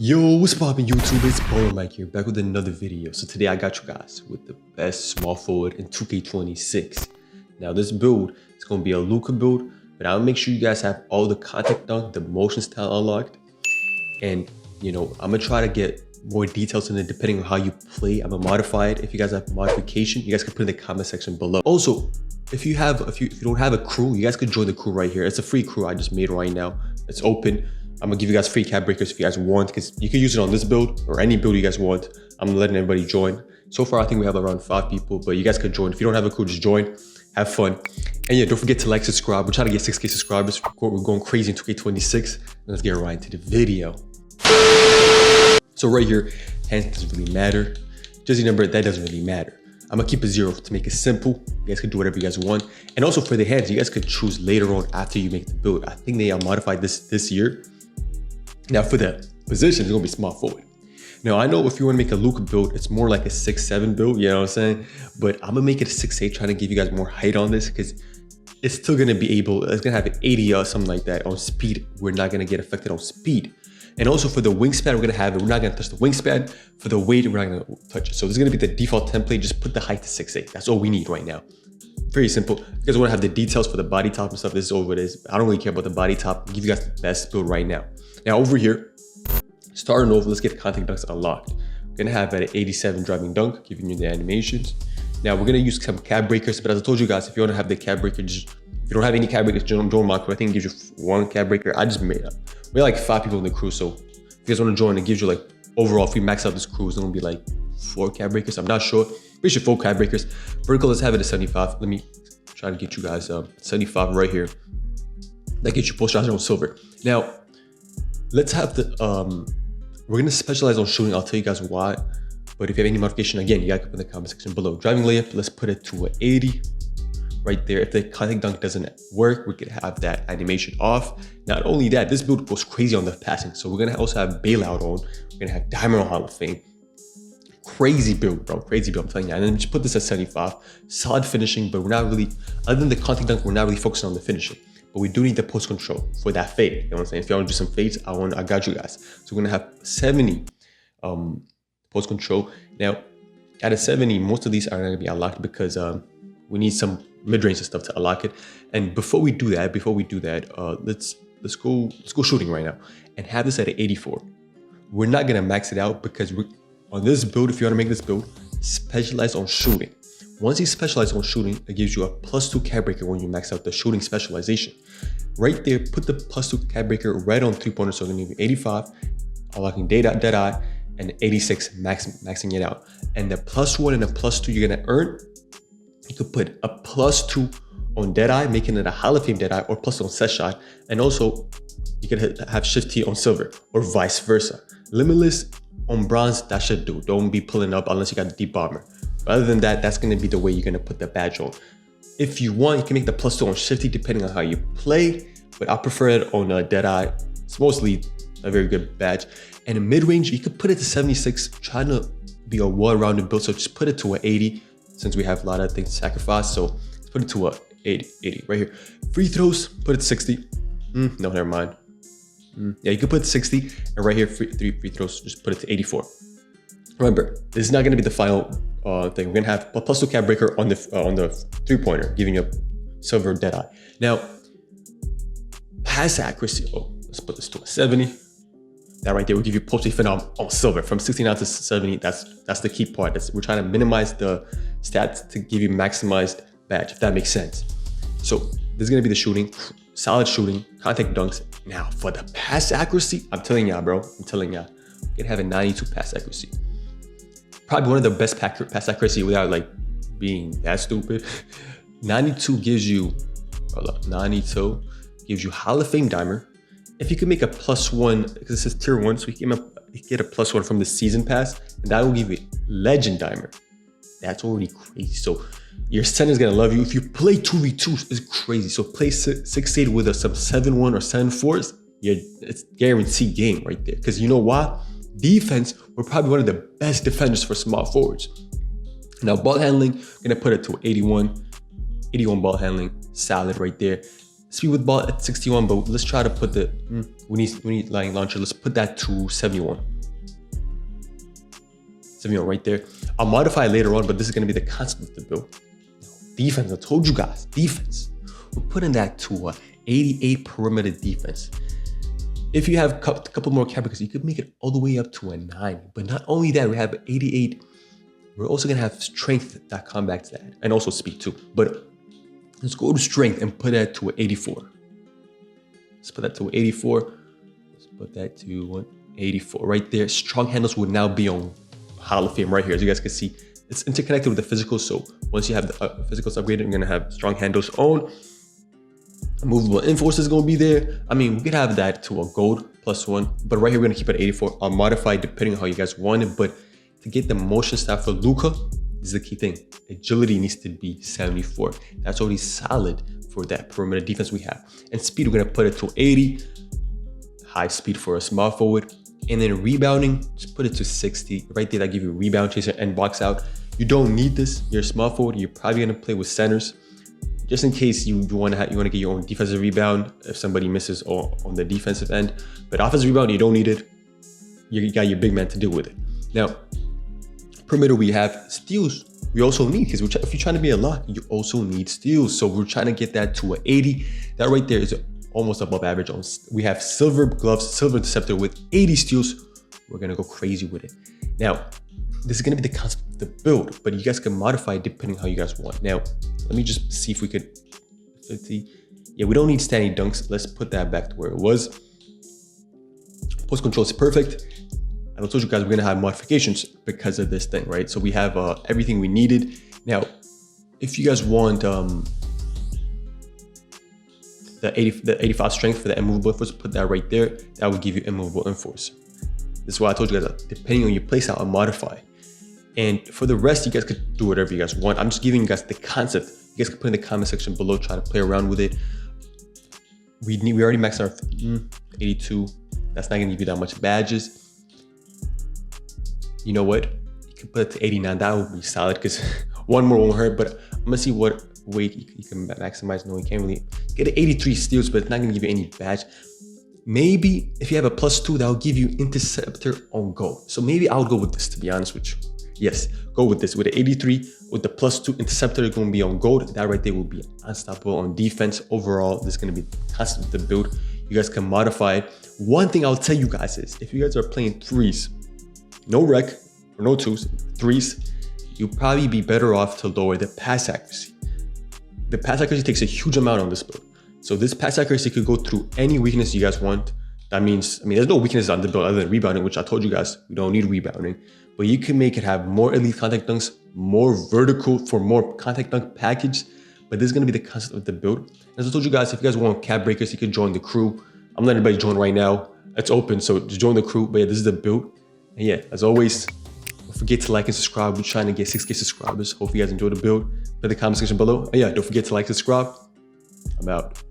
Yo, what's poppin' YouTube? It's Baller Mike here, back with another video. So today I got you guys with the best small forward in 2K26. Now this build is going to be a Luka build, but I'll make sure you guys have all the contact dunk, the motion style unlocked. And, you know, I'm going to try to get more details in it depending on how you play. I'm going to modify it. If you guys have modification, you guys can put in the comment section below. Also, if you don't have a crew, you guys could join the crew right here. It's a free crew I just made right now. It's open. I'm gonna give you guys free cap breakers if you guys want, because you can use it on this build or any build you guys want. I'm letting everybody join. So far, I think we have around 5 people, but you guys could join. If you don't have a crew, just join, have fun. And yeah, don't forget to like, subscribe. We're trying to get 6K subscribers. We're going crazy in 2K26. Let's get right into the video. So right here, hands doesn't really matter. Jersey number, that doesn't really matter. I'm gonna keep it 0 to make it simple. You guys could do whatever you guys want. And also for the hands, you guys could choose later on after you make the build. I think they modified this year. Now for the position, it's gonna be small forward. Now I know if you wanna make a Luka build, it's more like a 6'7" build, you know what I'm saying? But I'm gonna make it a 6'8", trying to give you guys more height on this, because it's still gonna be it's gonna have an 80 or something like that on speed. We're not gonna get affected on speed. And also for the wingspan, we're not gonna touch the wingspan. For the weight, we're not gonna touch it. So this is gonna be the default template. Just put the height to 6'8". That's all we need right now. Very simple. If you guys wanna have the details for the body top and stuff, this is all what it is. I don't really care about the body top. I'll give you guys the best build right now. Now over here, starting over, let's get the contact dunks unlocked. We're gonna have at an 87 driving dunk, giving you the animations. Now we're gonna use some cap breakers, but as I told you guys, if you wanna have the cap breaker, if you don't have any cap breakers, join my crew. I think it gives you 1 cap breaker. I just made up. We're like 5 people in the crew, so if you guys wanna join, it gives you like, overall, if we max out this crew, it's gonna be like 4 cap breakers. I'm not sure. Pretty sure 4 cap breakers. Vertical, let's have it at 75. Let me try to get you guys 75 right here. That gets you post shots on silver. Now, let's have the, we're gonna specialize on shooting. I'll tell you guys why. But if you have any modification, again, you gotta put in the comment section below. Driving layup, let's put it to an 80 right there. If the contact dunk doesn't work, we could have that animation off. Not only that, this build goes crazy on the passing. So we're gonna also have bailout on. We're gonna have Diamond Hall of Fame. Crazy build, bro. Crazy build, I'm telling you. And then just put this at 75. Solid finishing, but we're not really, other than the contact dunk, we're not really focusing on the finishing. But we do need the post control for that fade. You know what I'm saying? If you want to do some fades, I got you guys. So we're gonna have 70 post control. Now, at a 70, most of these are gonna be unlocked because we need some mid-range and stuff to unlock it. And before we do that, let's go shooting right now and have this at an 84. We're not gonna max it out because on this build, if you want to make this build, specialize on shooting. Once you specialize on shooting, it gives you a +2 cap breaker when you max out the shooting specialization. Right there, put the +2 cap breaker right on 3-pointer, so it's gonna give you 85, unlocking dead eye, and 86 maxing it out. And the +1 and the +2 you're gonna earn, you could put a +2 on dead eye, making it a Hall of Fame dead eye, or +2 on set shot, and also you could have shift T on silver, or vice versa. Limitless on bronze, that should do. Don't be pulling up unless you got the deep bomber. But other than that, that's gonna be the way you're gonna put the badge on. If you want, you can make the +2 on shifty depending on how you play, but I prefer it on dead eye. It's mostly a very good badge. And in mid-range, you could put it to 76, trying to be a well-rounded build. So just put it to an 80, since we have a lot of things to sacrifice. So let's put it to a 80 right here. Free throws, put it to 60. No, never mind. Yeah, you could put 60, and right here, 3 free throws, just put it to 84. Remember, this is not gonna be the final thing. We're gonna have a +2 cap breaker on the 3-pointer, giving you a silver dead eye. Now, pass accuracy. Oh, let's put this to a 70. That right there will give you post defend on silver from 69 to 70. That's the key part. We're trying to minimize the stats to give you maximized badge, if that makes sense. So this is gonna be the shooting, solid shooting, contact dunks. Now for the pass accuracy, I'm telling y'all, bro. I'm telling y'all, we're gonna have a 92 pass accuracy. Probably one of the best pass accuracy without like being that stupid. 92 gives you, Hall of Fame dimer. If you could make a +1, because this is tier 1, so you can get a +1 from the season pass, and that will give you legend dimer. That's already crazy. So your center's gonna love you. If you play 2v2, it's crazy. So play 6-8 with some 7-1 or 7-4s, it's guaranteed game right there. Because you know why? Defense, we're probably one of the best defenders for small forwards. Now ball handling, I'm gonna put it to 81 ball handling, solid right there. Speed with ball at 61, but let's try to put the, we need line launcher. Let's put that to 71. 7 right there. I'll modify it later on, but this is going to be the concept of the build. Defense, I told you guys, defense. We're putting that to a 88 perimeter defense. If you have a couple more cap breakers, you could make it all the way up to a 90. But not only that, we have 88. We're also going to have strength that combats that, and also speed too. But let's go to strength and put that to an 84. Let's put that to 84. Let's put that to 184 right there. Strong handles would now be on Hall of Fame right here. As you guys can see, it's interconnected with the physical. So once you have the physicals upgraded, you're going to have strong handles on. Movable enforce is going to be there. I mean, we could have that to a gold +1, but right here we're going to keep it at 84. I'll modify depending on how you guys want it, but to get the motion stat for Luka, this is the key thing. Agility needs to be 74. That's already solid for that perimeter defense we have. And speed, we're going to put it to 80. High speed for a small forward. And then rebounding, just put it to 60. Right there, that gives you a rebound chaser and box out. You don't need this. You're a small forward. You're probably going to play with centers. Just in case you want to get your own defensive rebound if somebody misses on the defensive end. But offensive rebound, you don't need it. You got your big man to deal with it. Now, perimeter, we have steals. We also need, because if you're trying to be a lot, you also need steals. So we're trying to get that to an 80. That right there is almost above average. We have silver gloves, silver interceptor with 80 steals. We're going to go crazy with it. Now, this is going to be the concept of the build, but you guys can modify it depending on how you guys want. Now, let me just see if we could 50. Yeah, we don't need standing dunks. Let's put that back to where it was. Post control is perfect. And I told you guys we're going to have modifications because of this thing, right? So we have everything we needed. Now, if you guys want the 85 strength for the immovable enforcer, put that right there. That will give you immovable enforcer. This is why I told you guys, depending on your playstyle, I'll modify. And for the rest, you guys could do whatever you guys want. I'm just giving you guys the concept. You guys can put in the comment section below, try to play around with it. We already maxed our 82. That's not gonna give you that much badges. You know what? You can put it to 89. That would be solid because one more won't hurt. But I'm gonna see what weight you can maximize. No, you can't really get an 83 steals, but it's not gonna give you any badge. Maybe if you have a +2, that'll give you interceptor on goal. So maybe I'll go with this, to be honest with you. Yes, go with this. With the 83, with the +2 interceptor, going to be on gold. That right there will be unstoppable on defense. Overall, this is going to be constant to build. You guys can modify it. One thing I'll tell you guys is, if you guys are playing threes, no rec or no twos, threes, you'll probably be better off to lower the pass accuracy. The pass accuracy takes a huge amount on this build. So this pass accuracy could go through any weakness you guys want. That means, there's no weakness on the build other than rebounding, which I told you guys, we don't need rebounding. But you can make it have more elite contact dunks, more vertical for more contact dunk package. But this is going to be the concept of the build. As I told you guys, if you guys want cap breakers, you can join the crew. I'm letting everybody join right now. It's open, so just join the crew. But yeah, this is the build. And yeah, as always, don't forget to like and subscribe. We're trying to get 6K subscribers. Hope you guys enjoy the build. Put in the comment section below. And yeah, don't forget to like and subscribe. I'm out.